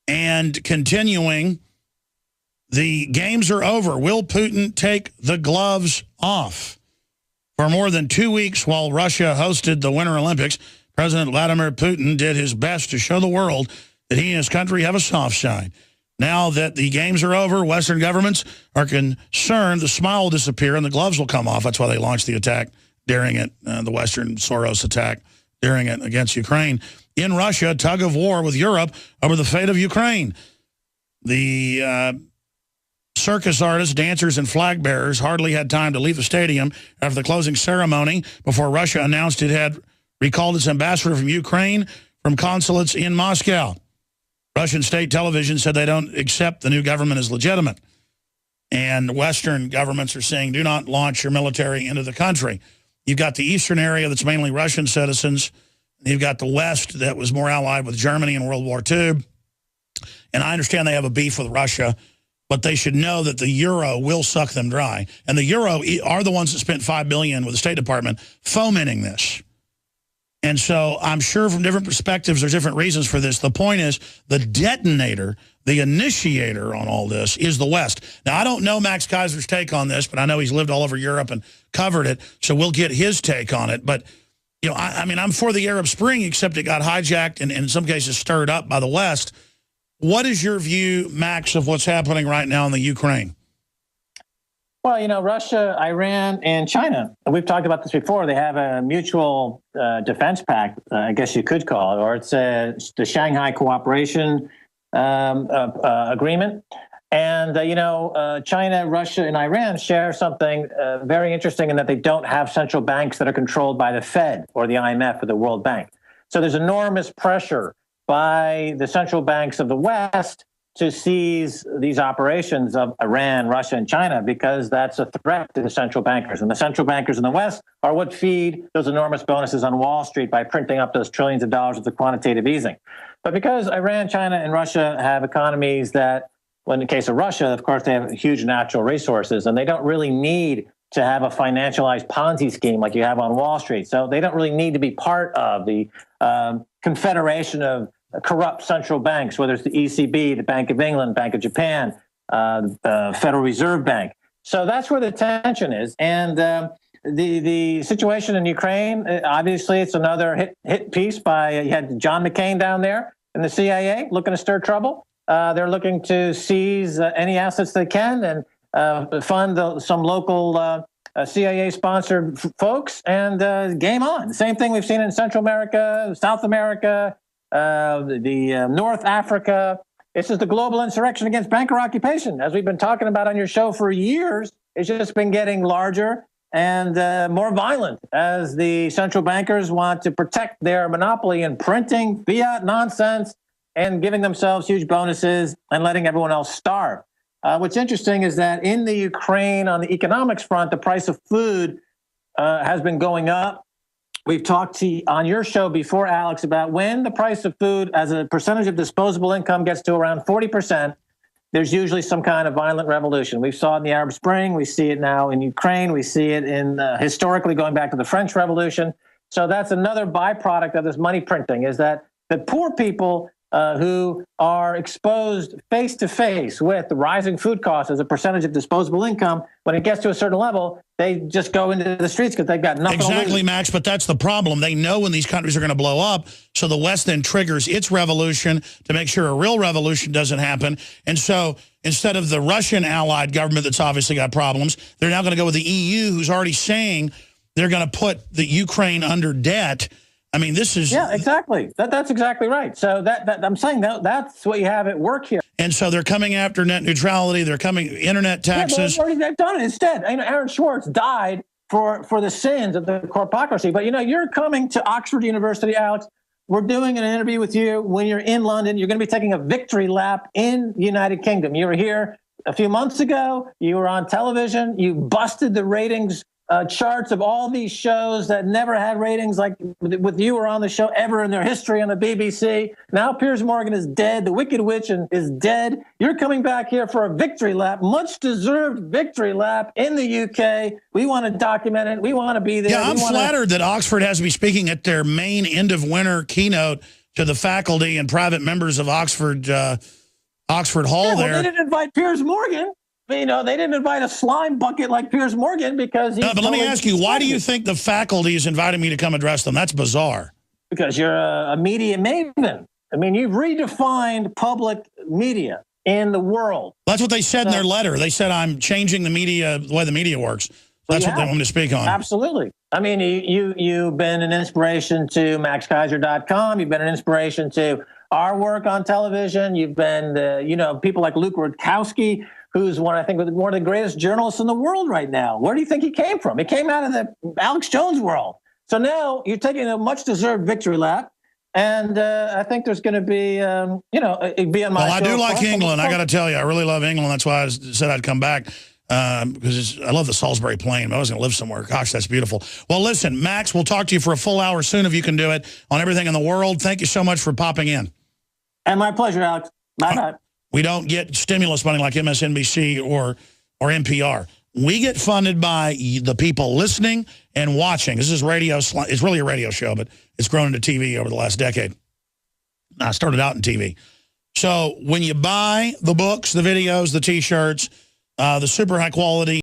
And continuing, the games are over. Will Putin take the gloves off? For more than 2 weeks while Russia hosted the Winter Olympics, President Vladimir Putin did his best to show the world that he and his country have a soft side. Now that the games are over, Western governments are concerned the smile will disappear and the gloves will come off. That's why they launched the attack during it, the Western Soros attack during it against Ukraine. In Russia, tug of war with Europe over the fate of Ukraine. The circus artists, dancers, and flag bearers hardly had time to leave the stadium after the closing ceremony before Russia announced it had recalled its ambassador from Ukraine from consulates in Moscow. Russian state television said they don't accept the new government as legitimate. And Western governments are saying, do not launch your military into the country. You've got the eastern area that's mainly Russian citizens. You've got the West that was more allied with Germany in World War II. And I understand they have a beef with Russia, but they should know that the euro will suck them dry. And the euro are the ones that spent $5 billion with the State Department fomenting this. And so I'm sure from different perspectives, there's different reasons for this. The point is the detonator, the initiator on all this is the West. Now, I don't know Max Kaiser's take on this, but I know he's lived all over Europe and covered it. So we'll get his take on it. But, you know, I mean, I'm for the Arab Spring, except it got hijacked and in some cases stirred up by the West. What is your view, Max, of what's happening right now in the Ukraine? Well, you know, Russia, Iran, and China, we've talked about this before. They have a mutual defense pact, I guess you could call it, or it's the Shanghai Cooperation Agreement. And, you know, China, Russia, and Iran share something very interesting in that they don't have central banks that are controlled by the Fed or the IMF or the World Bank. So there's enormous pressure by the central banks of the West to seize these operations of Iran, Russia, and China, because that's a threat to the central bankers. And the central bankers in the West are what feed those enormous bonuses on Wall Street by printing up those trillions of dollars of the quantitative easing. But because Iran, China, and Russia have economies that, well, in the case of Russia, of course, they have huge natural resources, and they don't really need to have a financialized Ponzi scheme like you have on Wall Street. So they don't really need to be part of the confederation of corrupt central banks, whether it's the ECB, the Bank of England, Bank of Japan, the Federal Reserve Bank. So that's where the tension is. And the situation in Ukraine, obviously, it's another hit piece by, you had John McCain down there in the CIA looking to stir trouble. They're looking to seize any assets they can and fund some local CIA-sponsored folks, and game on. Same thing we've seen in Central America, South America, North Africa. This is the global insurrection against banker occupation, as we've been talking about on your show for years. It's just been getting larger and more violent as the central bankers want to protect their monopoly in printing fiat nonsense and giving themselves huge bonuses and letting everyone else starve. What's interesting is that in the Ukraine, on the economics front, the price of food has been going up. We've talked to on your show before, Alex, about when the price of food as a percentage of disposable income gets to around 40%, there's usually some kind of violent revolution. We saw it in the Arab Spring. We see it now in Ukraine. We see it in historically going back to the French Revolution. So that's another byproduct of this money printing, is that the poor people who are exposed face-to-face with the rising food costs as a percentage of disposable income, when it gets to a certain level, they just go into the streets because they've got nothing to lose. Exactly, Max, but that's the problem. They know when these countries are going to blow up, so the West then triggers its revolution to make sure a real revolution doesn't happen. And so instead of the Russian allied government that's obviously got problems, they're now going to go with the EU, who's already saying they're going to put the Ukraine under debt. I mean, this is... Yeah, exactly. That's exactly right. So that I'm saying that's what you have at work here. And so they're coming after net neutrality. They're coming internet taxes. Yeah, they've done it instead. You know, Aaron Schwartz died for the sins of the corpocracy. But, you know, you're coming to Oxford University, Alex. We're doing an interview with you when you're in London. You're going to be taking a victory lap in the United Kingdom. You were here a few months ago. You were on television. You busted the ratings charts of all these shows that never had ratings like with you or on the show ever in their history on the BBC. Now Piers Morgan is dead. The Wicked Witch is dead. You're coming back here for a victory lap, much deserved victory lap in the UK. We want to document it. We want to be there. Yeah, I'm flattered that Oxford has me speaking at their main end of winter keynote to the faculty and private members of Oxford Oxford Hall there. They didn't invite Piers Morgan. They didn't invite a slime bucket like Piers Morgan because he's... No, but let me ask you, why do you think the faculty is inviting me to come address them? That's bizarre. Because you're a media maven. I mean, you've redefined public media in the world. That's what they said in their letter. They said I'm changing the media, the way the media works. That's what they want me to speak on. Absolutely. I mean, you've been an inspiration to MaxKaiser.com. You've been an inspiration to our work on television. You've been, people like Luke Rudkowski, who's one of the greatest journalists in the world right now. Where do you think he came from? He came out of the Alex Jones world. So now you're taking a much-deserved victory lap. And I think there's going to be, it'd be on my show. I do like England. I got to tell you, I really love England. That's why I said I'd come back. Because I love the Salisbury Plain. I was going to live somewhere. Gosh, that's beautiful. Well, listen, Max, we'll talk to you for a full hour soon if you can do it on everything in the world. Thank you so much for popping in. And my pleasure, Alex. Bye-bye. We don't get stimulus money like MSNBC or NPR. We get funded by the people listening and watching. This is radio. It's really a radio show, but it's grown into TV over the last decade. I started out in TV. So when you buy the books, the videos, the T-shirts, the super high quality